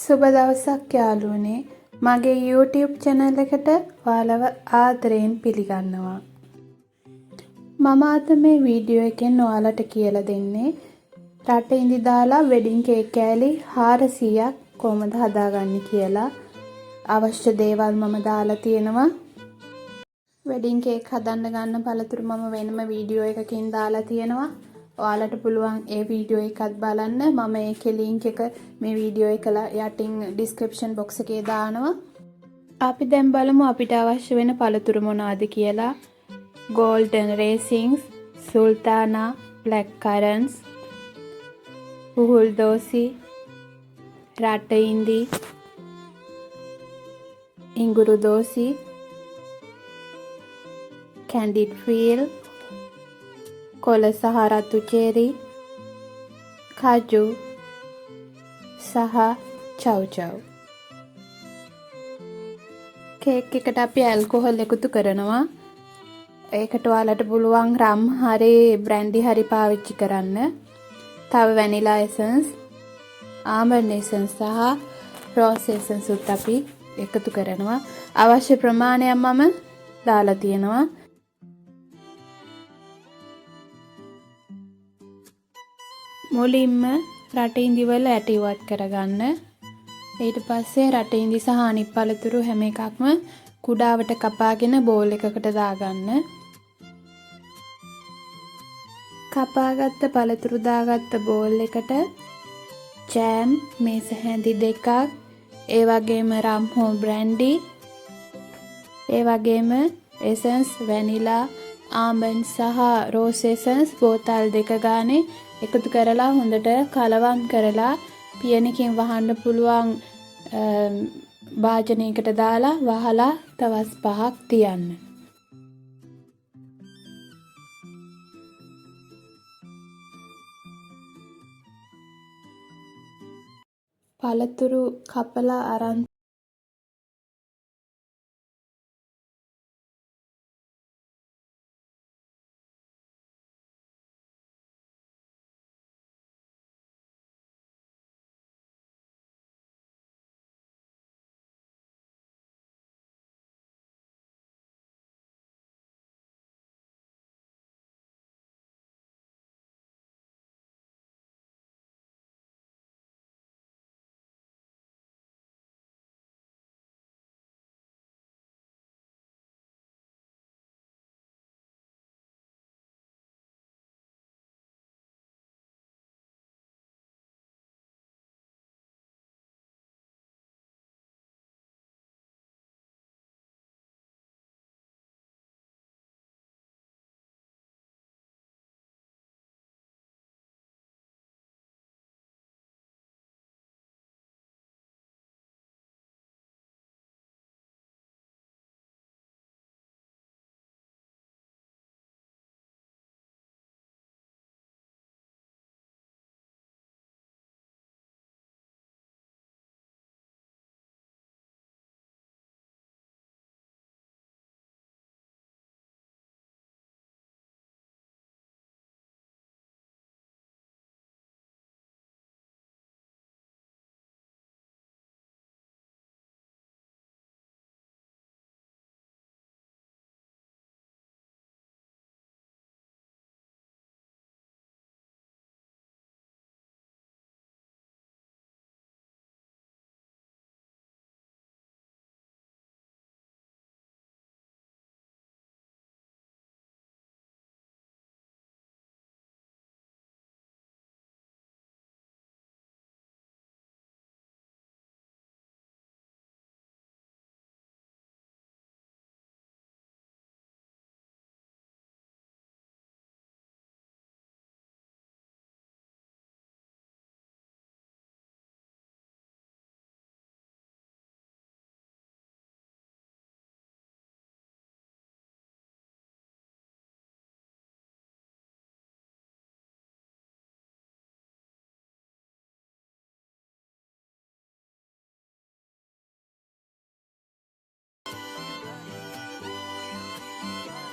සුබ දවසක් යාළුවනේ. මගේ YouTube channel එකට ඔයාලව ආදරයෙන් පිළිගන්නවා. මම අද මේ වීඩියෝ එකෙන් ඔයාලට කියලා දෙන්නේ රට ඉඳි දාලා වෙඩින් කේක් කෑලි 400ක් කොහොමද හදාගන්නේ කියලා. අවශ්‍ය දේවල් මම දාලා තියෙනවා. වෙඩින් කේක් හදන්න ගන්න පළතුරු මම වෙනම වීඩියෝ එකකින් දාලා තියෙනවා. ඔයාලට පුළුවන් ඒ වීඩියෝ එකත් බලන්න. මම ඒකේ link එක මේ වීඩියෝ එක යටින් description box එකේ දානවා. අපි දැන් බලමු අපිට අවශ්‍ය වෙන පළතුරු මොනවද කියලා. golden raisins, sultana, black currants, පුහුල් දෝසි, රට ඉඳි, ඉඟුරු දෝසි, candied peel, කොළ සහ රතු චෙරි, කජු සහ චව්. කේක් එකට අපි ඇල්කොහොල් එකතු කරනවා. ඒකට ඔයාලට පුළුවන් රම් හරි බ්‍රැන්ඩි හරි පාවිච්චි කරන්න. තව වැනිලා එසන්ස්, ආමන්ඩ් එසන්ස් සහ රෝස් එසන්ස් උත් අපි එකතු කරනවා. අවශ්‍ය ප්‍රමාණයක් මම දාලා තියෙනවා. මුලින්ම රට ඉඳි වල ඇට ඉවත් කරගන්න. ඊට පස්සේ රට ඉඳි සහ අනිත් පළතුරු හැම එකක්ම කුඩාවට කපාගෙන බෝල් එකකට දාගන්න. කපාගත්ත පළතුරු දාගත්ත බෝල් එකට ජෑම් මේස හැඳි දෙකක්, ඒ වගේම රම් හෝ බ්‍රැන්ඩි, ඒ වගේම එසන්ස් වැනිලා, ආමන්ඩ් සහ රෝස් එසන්ස් බෝතල් දෙක ගානේ එකතු කරලා හොඳට කලවම් කරලා පියනකින් වහන්න පුළුවන් භාජනයකට දාලා වහලා තවස් 5ක් තියන්න. පළතුරු කපලා අරන්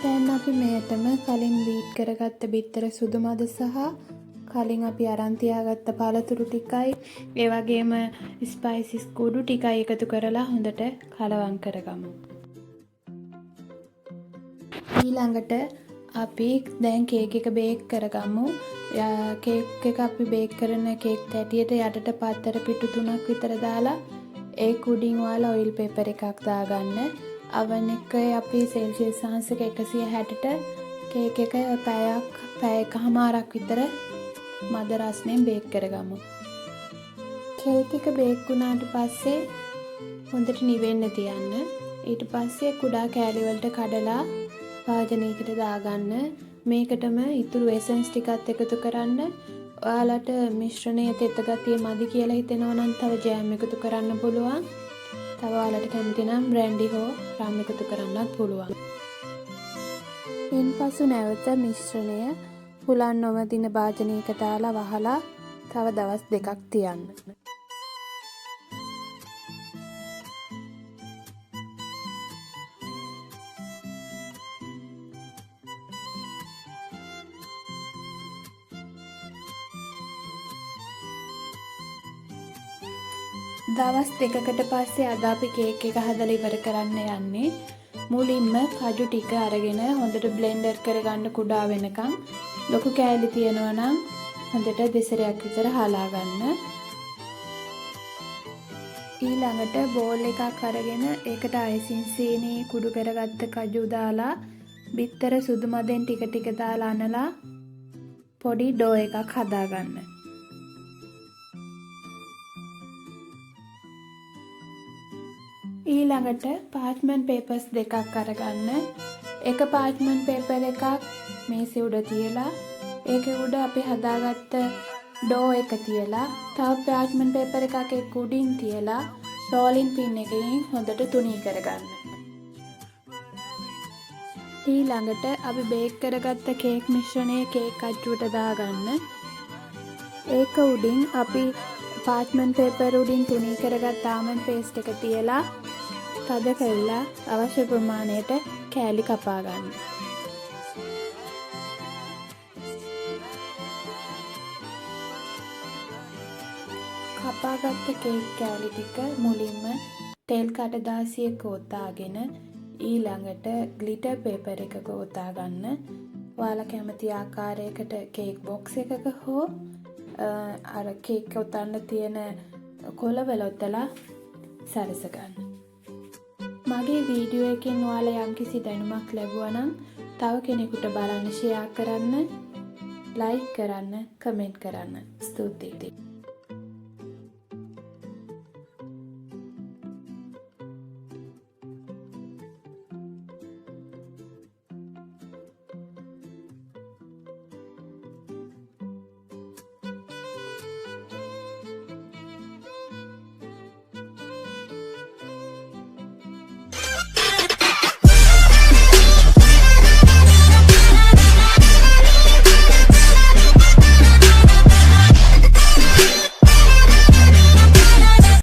දැන් අපි මෙයටම කලින් බීට් කරගත්ත බිත්තර සුදු මද සහ කලින් අපි අරන් තියාගත්ත පළතුරු ටිකයි ඒ වගේම ස්පයිසිස් කුඩු ටිකයි එකතු කරලා හොඳට කලවම් කරගමු. ඊළඟට අපි දැන් කේක් එක බේක් කරගමු. කේක් එක අපි බේක් කරන කේක් තැටියට යටට පත්තර පිටු 3ක් විතර දාලා ඒ කුඩින් ඔයාලා ඔයිල් පේපර් එකක් දාගන්න. oven එකේ අපි සෙල්සියස් අංශක 160ට කේක් එක පැය එකමාරක් විතර මද රස්නෙන් බේක් කරගමු. කේක් එක බේක් වුණාට පස්සේ හොඳට නිවෙන්න තියන්න. ඊට පස්සේ කුඩා කෑලි වලට කඩලා වාජනයකට දාගන්න. මේකටම ඉතුරු එසන්ස් ටිකත් එකතු කරන්න. ඔයාලට මිශ්‍රණය තෙත ගතිය මදි කියලා හිතෙනවා නම් තව ජෑම් එකතු කරන්න පුළුවන්. තව ඔයාලට කැමති නම් බ්‍රැන්ඩි හෝ රම් එකතු කරන්නත් පුළුවන්. ඉන්පසු නැවත මිශ්‍රණය හුලන් නොවදින භාජනයක දාලා වහලා තව දවස් 2ක් තියන්න. දවස් 2කට පස්සේ අද අපි කේක් එක හදලා ඉවර කරන්න යන්නේ. මුලින්ම කජු ටික අරගෙන හොඳට බ්ලෙන්ඩර් කරගන්න කුඩා වෙනකන්. ලොකු කෑලි තියෙනවා නම් හොඳට දෙසරයක් විතර හලා ගන්න. ඊළඟට බෝල් එකක් අරගෙන ඒකට අයිසින් සීනි කුඩු කරගත්ත කජු දාලා බිත්තර සුදු මදෙන් ටික ටික දාලා අනලා පොඩි ඩෝ එකක් හදාගන්න. ඊළඟට පාර්ච්මන්ට් පේපර්ස් දෙකක් අරගන්න. එක පාර්ච්මන්ට් පේපර් එකක් මේසෙ උඩ තියලා ඒකේ උඩ අපි හදාගත්ත ඩෝ එක තියලා තව පාර්ච්මන්ට් පේපර් එකක් එක්ක උඩින් තියලා රෝලින් පින් එකකින් හොඳට තුනී කරගන්න. ඊළඟට අපි බේක් කරගත්ත කේක් මිශ්‍රණය කේක් අච්චුවට දාගන්න. ඒක උඩින් අපි පාර්ච්මන්ට් පේපර් උඩින් තුනී කරගත්ත ආමන්ඩ් පේස්ට් එක තියලා තද කරලා අවශ්‍ය ප්‍රමාණයට කෑලි කපා ගන්න. කපාගත්ත කේක් කෑලි ටික මුලින්ම තෙල් කඩදාසියක ඔතාගෙන ඊළඟට ග්ලිටර් පේපර් එකක ඔතා ගන්න. ඔයාලා කැමති ආකාරයකට කේක් බොක්ස් එකක හෝ අර කේක් ඔතන්න තියෙන කොළවල ඔතලා සරස ගන්න. මගේ වීඩියෝ එකෙන් ඔයාලා යම්කිසි දැනුමක් ලැබුවා නම් තව කෙනෙකුට බලන්න ෂෙයා කරන්න, ලයික් කරන්න, කමෙන්ට් කරන්න. ස්තුතියි.